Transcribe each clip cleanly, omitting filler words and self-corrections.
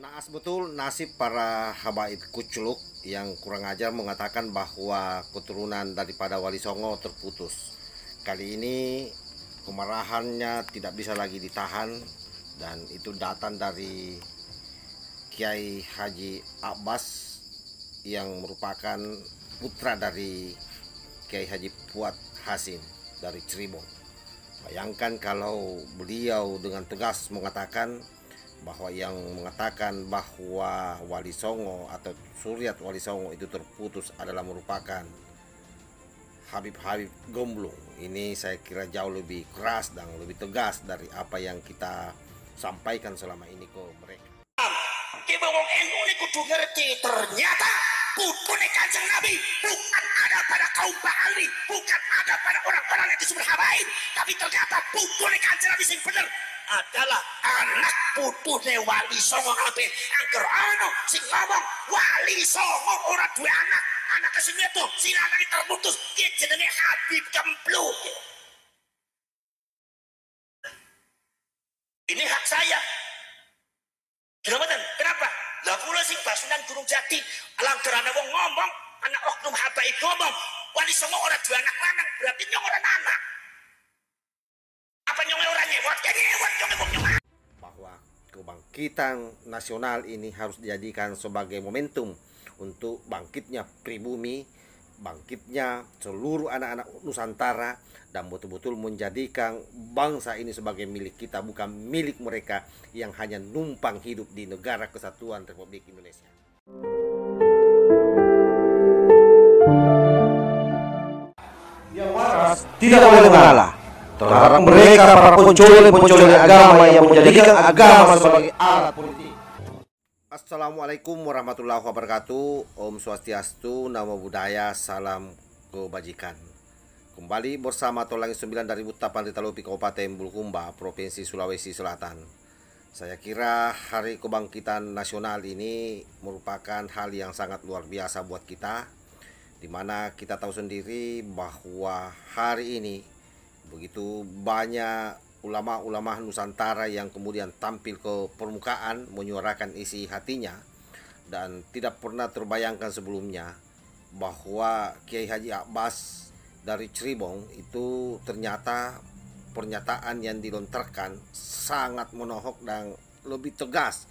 Naas betul nasib para habaib kuculuk yang kurang ajar mengatakan bahwa keturunan daripada Wali Songo terputus. Kali ini kemarahannya tidak bisa lagi ditahan dan itu datang dari Kiai Haji Abbas yang merupakan putra dari Kiai Haji Fuad Hasim dari Cirebon. Bayangkan kalau beliau dengan tegas mengatakan bahwa Wali Songo atau Suryat Wali Songo itu terputus adalah merupakan Habib-Habib Gomblong. Ini saya kira jauh lebih keras dan lebih tegas dari apa yang kita sampaikan selama ini ke mereka. Kita wong NU ini kudu ngerti, ternyata putune Kanjeng Nabi bukan ada pada kaum Ba'ali, bukan ada pada orang-orang yang disebut habaib, tapi ternyata putune Kanjeng Nabi sing bener adalah anak putune Wali Songo kabeh. Angger ana sing ngomong Wali Songo ora duwe anak sing itu silanane terputus, iki jenenge Habib Gemblung. Ini hak saya. Kenapa? Lah kula sing Basunan Gunung Jati, langgarane wong ngomong, anak oknum habaib ngomong, Wali Songo ora duwe anak lanang, berarti nyong ora anak. Apa nyong ora nyewot? Ya nyewot nyong. Bahwa kebangkitan nasional ini harus dijadikan sebagai momentum untuk bangkitnya pribumi, bangkitnya seluruh anak-anak Nusantara, dan betul-betul menjadikan bangsa ini sebagai milik kita, bukan milik mereka yang hanya numpang hidup di negara kesatuan Republik Indonesia. Yang waras tidak boleh mengalah terhadap mereka para pencoleng agama yang menjadikan agama sebagai alat politik. Assalamualaikum warahmatullahi wabarakatuh. Om Swastiastu, Namo Buddhaya, salam kebajikan. Kembali bersama Tolangi 9 dari Butapan Ritalopi, Kabupaten Bulukumba, Provinsi Sulawesi Selatan. Saya kira Hari Kebangkitan Nasional ini merupakan hal yang sangat luar biasa buat kita, dimana kita tahu sendiri bahwa hari ini begitu banyak ulama-ulama Nusantara yang kemudian tampil ke permukaan menyuarakan isi hatinya, dan tidak pernah terbayangkan sebelumnya bahwa Kiai Haji Abbas dari Cirebon itu ternyata pernyataan yang dilontarkan sangat menohok dan lebih tegas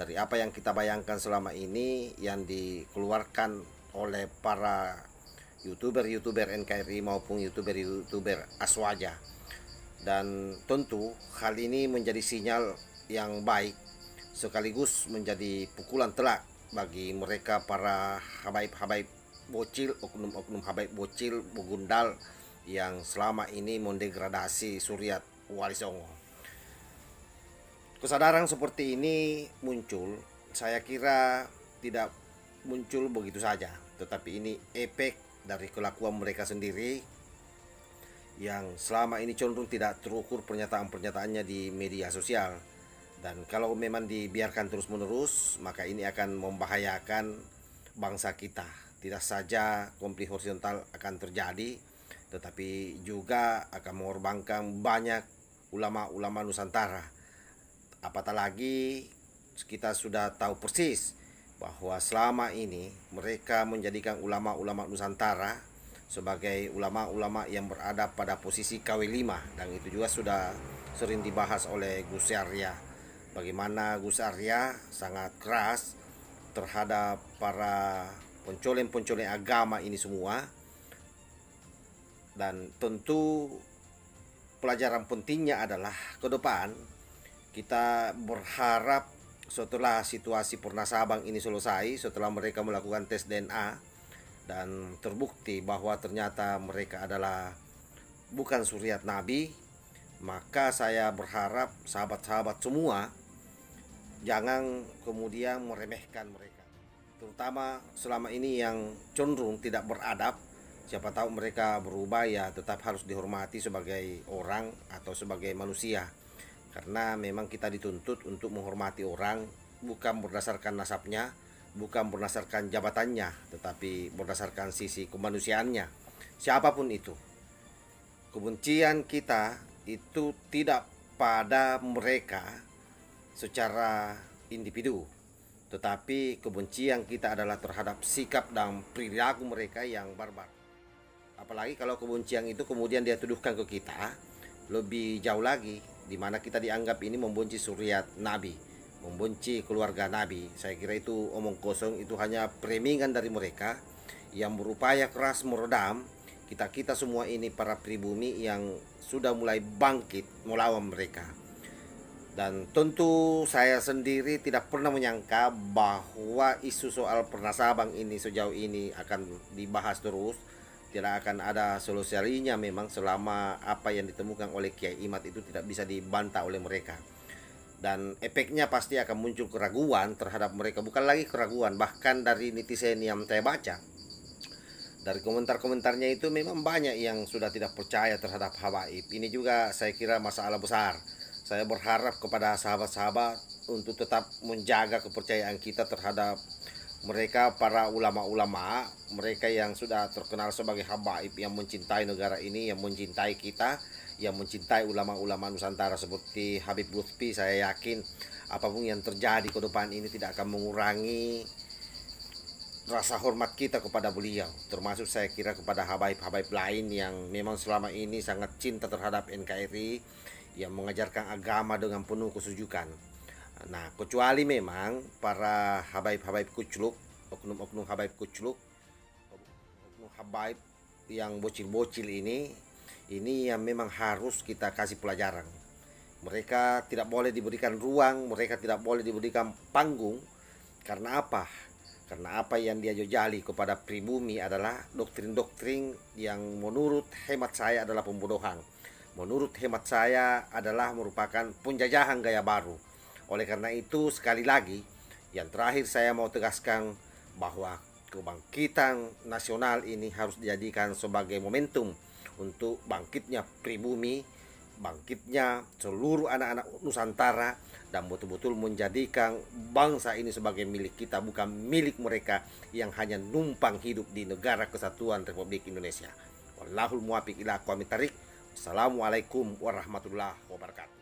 dari apa yang kita bayangkan selama ini yang dikeluarkan oleh para YouTuber NKRI maupun YouTuber Aswaja. Dan tentu hal ini menjadi sinyal yang baik sekaligus menjadi pukulan telak bagi mereka para habaib-habaib bocil, oknum-oknum habaib bocil begundal yang selama ini mendegradasi Suryat Wali Songo. Kesadaran seperti ini muncul, saya kira tidak muncul begitu saja, tetapi ini efek dari kelakuan mereka sendiri yang selama ini cenderung tidak terukur pernyataan-pernyataannya di media sosial. Dan kalau memang dibiarkan terus-menerus, maka ini akan membahayakan bangsa kita. Tidak saja konflik horizontal akan terjadi, tetapi juga akan mengorbankan banyak ulama-ulama Nusantara. Apatah lagi kita sudah tahu persis bahwa selama ini mereka menjadikan ulama-ulama Nusantara sebagai ulama-ulama yang berada pada posisi KW5, dan itu juga sudah sering dibahas oleh Gus Arya. Bagaimana Gus Arya sangat keras terhadap para pencoleng agama ini semua. Dan tentu pelajaran pentingnya adalah ke depan kita berharap setelah situasi Purna Sabang ini selesai, setelah mereka melakukan tes DNA dan terbukti bahwa ternyata mereka adalah bukan Suryat Nabi, maka saya berharap sahabat-sahabat semua jangan kemudian meremehkan mereka, terutama selama ini yang cenderung tidak beradab. Siapa tahu mereka berubah, ya tetap harus dihormati sebagai orang atau sebagai manusia, karena memang kita dituntut untuk menghormati orang bukan berdasarkan nasabnya, bukan berdasarkan jabatannya, tetapi berdasarkan sisi kemanusiaannya, siapapun itu. Kebencian kita itu tidak pada mereka secara individu, tetapi kebencian kita adalah terhadap sikap dan perilaku mereka yang barbar. Apalagi kalau kebencian itu kemudian dia tuduhkan ke kita, lebih jauh lagi, di mana kita dianggap ini membenci suriat Nabi, membenci keluarga Nabi. Saya kira itu omong kosong, itu hanya premingan dari mereka yang berupaya keras meredam kita semua ini para pribumi yang sudah mulai bangkit melawan mereka. Dan tentu saya sendiri tidak pernah menyangka bahwa isu soal Pernasabang ini sejauh ini akan dibahas terus, tidak akan ada solusinya memang selama apa yang ditemukan oleh Kiai Imad itu tidak bisa dibantah oleh mereka. Dan efeknya pasti akan muncul keraguan terhadap mereka, bukan lagi keraguan, bahkan dari netizen yang saya baca, dari komentar-komentarnya itu memang banyak yang sudah tidak percaya terhadap habaib. Ini juga saya kira masalah besar. Saya berharap kepada sahabat-sahabat untuk tetap menjaga kepercayaan kita terhadap mereka, para ulama-ulama, mereka yang sudah terkenal sebagai habaib, yang mencintai negara ini, yang mencintai kita, yang mencintai ulama-ulama Nusantara seperti Habib Lutfi. Saya yakin apapun yang terjadi ke depan ini tidak akan mengurangi rasa hormat kita kepada beliau, termasuk saya kira kepada habaib-habaib lain yang memang selama ini sangat cinta terhadap NKRI, yang mengajarkan agama dengan penuh kesujukan. Nah, kecuali memang para habaib-habaib kucluk, oknum-oknum habaib kucluk, oknum habaib yang bocil-bocil ini yang memang harus kita kasih pelajaran. Mereka tidak boleh diberikan ruang, mereka tidak boleh diberikan panggung. Karena apa? Karena apa yang dia jejali kepada pribumi adalah doktrin-doktrin yang menurut hemat saya adalah pembodohan. Menurut hemat saya adalah merupakan penjajahan gaya baru. Oleh karena itu, sekali lagi, yang terakhir saya mau tegaskan bahwa kebangkitan nasional ini harus dijadikan sebagai momentum untuk bangkitnya pribumi, bangkitnya seluruh anak-anak Nusantara, dan betul-betul menjadikan bangsa ini sebagai milik kita, bukan milik mereka yang hanya numpang hidup di negara kesatuan Republik Indonesia. Wallahul muwaffiq ila aqwamit thariq. Assalamualaikum warahmatullahi wabarakatuh.